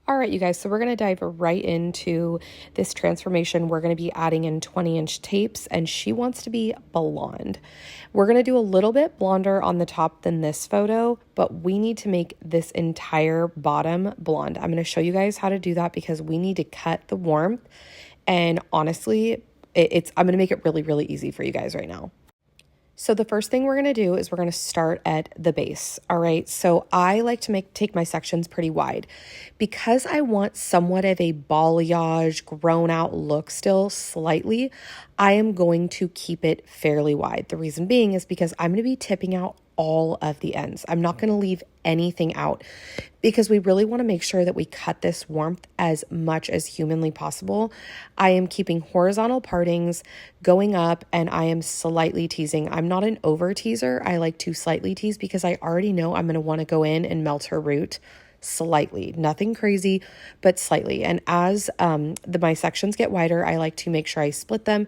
All right, you guys, so we're going to dive right into this transformation. We're going to be adding in 20-inch tapes, and she wants to be blonde. We're going to do a little bit blonder on the top than this photo, but we need to make this entire bottom blonde. I'm going to show you guys how to do that because we need to cut the warmth, and honestly, I'm going to make it really, really easy for you guys right now. So the first thing we're going to do is we're going to start at the base. All right. So I like to take my sections pretty wide because I want somewhat of a balayage, grown out look still slightly. I am going to keep it fairly wide. The reason being is because I'm going to be tipping out all of the ends. I'm not going to leave anything out because we really want to make sure that we cut this warmth as much as humanly possible. I am keeping horizontal partings going up and I am slightly teasing. I'm not an over teaser. I like to slightly tease because I already know I'm going to want to go in and melt her root slightly, nothing crazy, but slightly. And as my sections get wider, I like to make sure I split them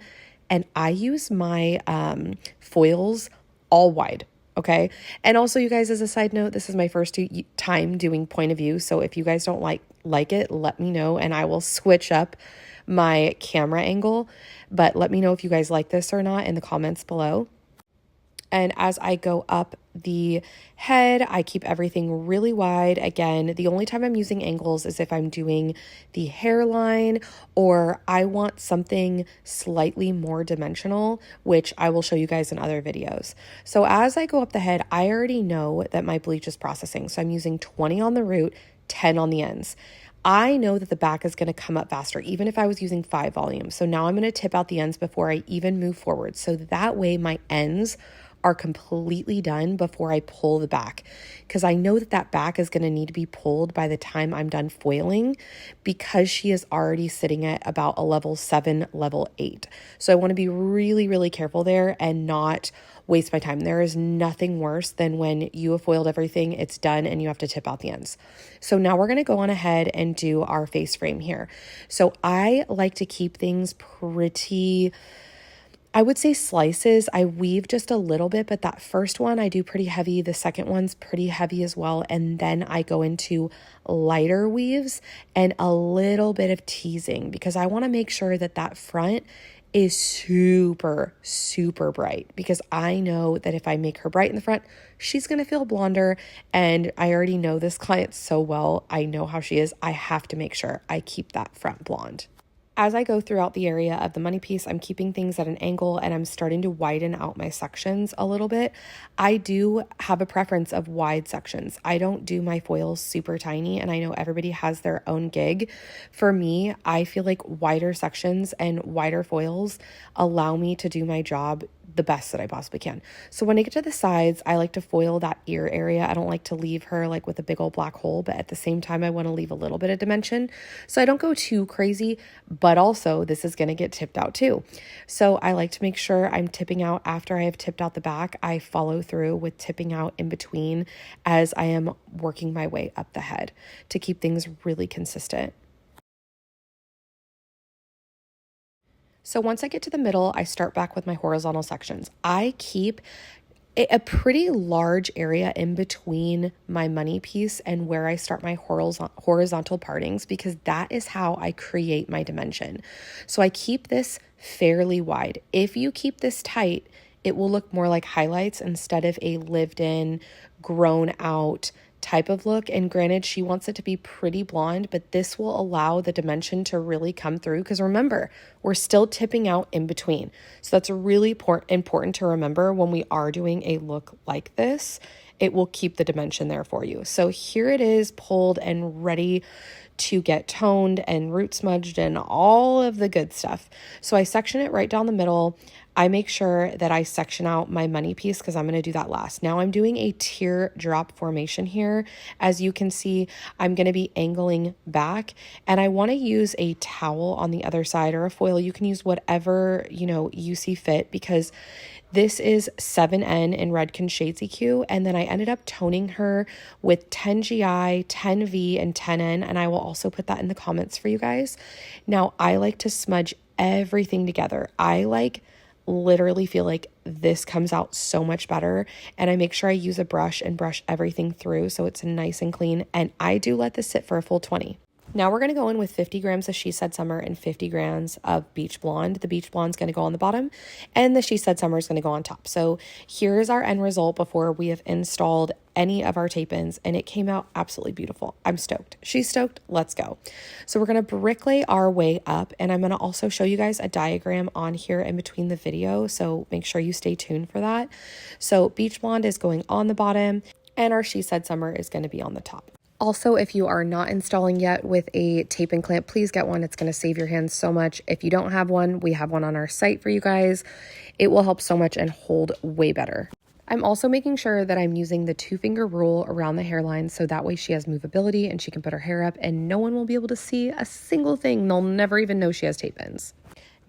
and I use my foils all wide. Okay. And also, you guys, as a side note, this is my first time doing point of view. So if you guys don't like it, let me know and I will switch up my camera angle. But let me know if you guys like this or not in the comments below. And as I go up the head, I keep everything really wide. Again, the only time I'm using angles is if I'm doing the hairline or I want something slightly more dimensional, which I will show you guys in other videos. So as I go up the head, I already know that my bleach is processing. So I'm using 20 on the root, 10 on the ends. I know that the back is going to come up faster, even if I was using 5 volumes. So now I'm going to tip out the ends before I even move forward. So that way my ends are completely done before I pull the back, because I know that back is going to need to be pulled by the time I'm done foiling because she is already sitting at about a level 7, level 8. So I want to be really, really careful there and not waste my time. There is nothing worse than when you have foiled everything, it's done, and you have to tip out the ends. So now we're going to go on ahead and do our face frame here. So I like to keep things pretty, I would say slices. I weave just a little bit, but that first one I do pretty heavy. The second one's pretty heavy as well. And then I go into lighter weaves and a little bit of teasing because I want to make sure that front is super, super bright because I know that if I make her bright in the front, she's going to feel blonder. And I already know this client so well. I know how she is. I have to make sure I keep that front blonde. As I go throughout the area of the money piece, I'm keeping things at an angle and I'm starting to widen out my sections a little bit. I do have a preference of wide sections. I don't do my foils super tiny, and I know everybody has their own gig. For me, I feel like wider sections and wider foils allow me to do my job the best that I possibly can. So when I get to the sides, I like to foil that ear area. I don't like to leave her like with a big old black hole, but at the same time, I want to leave a little bit of dimension. So I don't go too crazy, but also this is going to get tipped out too. So I like to make sure I'm tipping out after I have tipped out the back. I follow through with tipping out in between as I am working my way up the head to keep things really consistent. So once I get to the middle, I start back with my horizontal sections. I keep a pretty large area in between my money piece and where I start my horizontal partings because that is how I create my dimension. So I keep this fairly wide. If you keep this tight, it will look more like highlights instead of a lived in, grown out type of look. And granted, she wants it to be pretty blonde, but this will allow the dimension to really come through because remember, we're still tipping out in between. So that's really important to remember when we are doing a look like this. It will keep the dimension there for you. So here it is, pulled and ready to get toned and root smudged and all of the good stuff. So I section it right down the middle. I make sure that I section out my money piece because I'm going to do that last. Now I'm doing a teardrop formation here. As you can see, I'm going to be angling back and I want to use a towel on the other side or a foil. You can use whatever, you see fit because this is 7N in Redken Shades EQ, and then I ended up toning her with 10GI, 10V, and 10N, and I will also put that in the comments for you guys. Now, I like to smudge everything together. I literally feel like this comes out so much better, and I make sure I use a brush and brush everything through so it's nice and clean, and I do let this sit for a full 20. Now we're going to go in with 50 grams of She Said Summer and 50 grams of Beach Blonde. The Beach Blonde is going to go on the bottom and the She Said Summer is going to go on top. So here's our end result before we have installed any of our tape-ins, and it came out absolutely beautiful. I'm stoked. She's stoked. Let's go. So we're going to brick lay our way up, and I'm going to also show you guys a diagram on here in between the video, so make sure you stay tuned for that. So Beach Blonde is going on the bottom, and our She Said Summer is going to be on the top. Also, if you are not installing yet with a tape and clamp, please get one. It's going to save your hands so much. If you don't have one, we have one on our site for you guys. It will help so much and hold way better. I'm also making sure that I'm using the 2-finger rule around the hairline so that way she has movability and she can put her hair up and no one will be able to see a single thing. They'll never even know she has tape ins.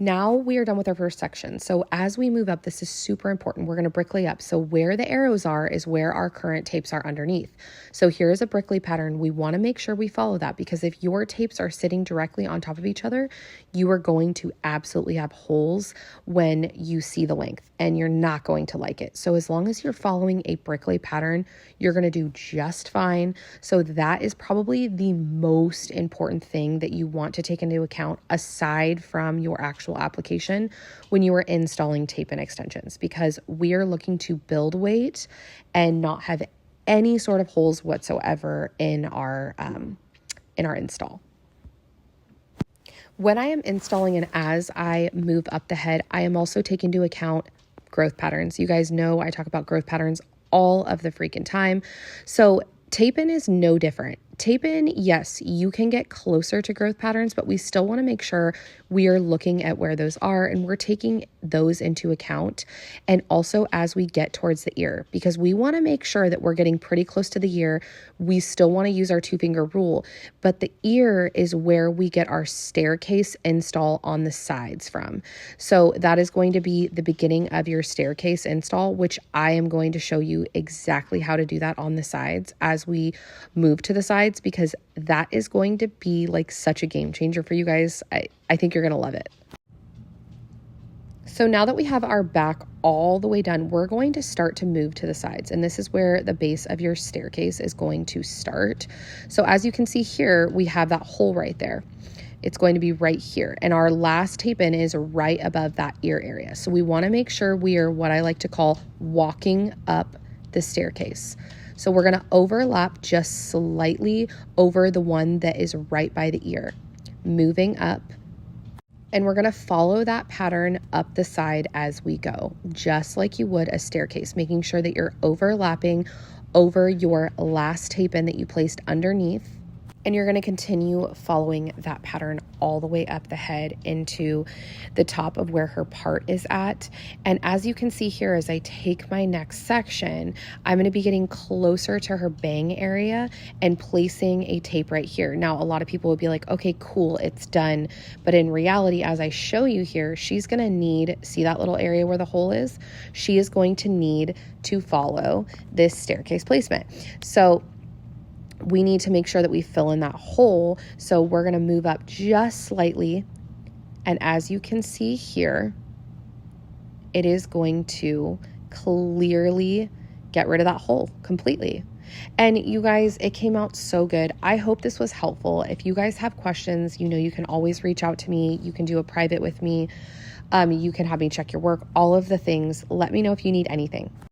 Now we are done with our first section. So as we move up, this is super important. We're going to brick lay up. So where the arrows are is where our current tapes are underneath. So here's a brick lay pattern. We want to make sure we follow that because if your tapes are sitting directly on top of each other, you are going to absolutely have holes when you see the length and you're not going to like it. So as long as you're following a brick lay pattern, you're going to do just fine. So that is probably the most important thing that you want to take into account aside from your actual application when you are installing tape and extensions, because we are looking to build weight and not have any sort of holes whatsoever in our install. When I am installing and as I move up the head, I am also taking into account growth patterns. You guys know I talk about growth patterns all of the freaking time. So tape-in is no different. Tape-in, yes, you can get closer to growth patterns, but we still want to make sure we are looking at where those are and we're taking those into account. And also as we get towards the ear, because we want to make sure that we're getting pretty close to the ear. We still want to use our 2-finger rule, but the ear is where we get our staircase install on the sides from. So that is going to be the beginning of your staircase install, which I am going to show you exactly how to do that on the sides as we move to the sides, because that is going to be like such a game changer for you guys. I think you're going to love it. So now that we have our back all the way done, we're going to start to move to the sides. And this is where the base of your staircase is going to start. So as you can see here, we have that hole right there. It's going to be right here. And our last tape in is right above that ear area. So we want to make sure we are what I like to call walking up the staircase. So we're going to overlap just slightly over the one that is right by the ear, moving up. And we're going to follow that pattern up the side as we go, just like you would a staircase, making sure that you're overlapping over your last tape in that you placed underneath. And you're going to continue following that pattern all the way up the head into the top of where her part is at. And as you can see here, as I take my next section, I'm going to be getting closer to her bang area and placing a tape right here. Now, a lot of people would be like, okay, cool, it's done. But in reality, as I show you here, she's going to need, see that little area where the hole is? She is going to need to follow this staircase placement. So we need to make sure that we fill in that hole. So we're going to move up just slightly. And as you can see here, it is going to clearly get rid of that hole completely. And you guys, it came out so good. I hope this was helpful. If you guys have questions, you know, you can always reach out to me. You can do a private with me. You can have me check your work, all of the things. Let me know if you need anything.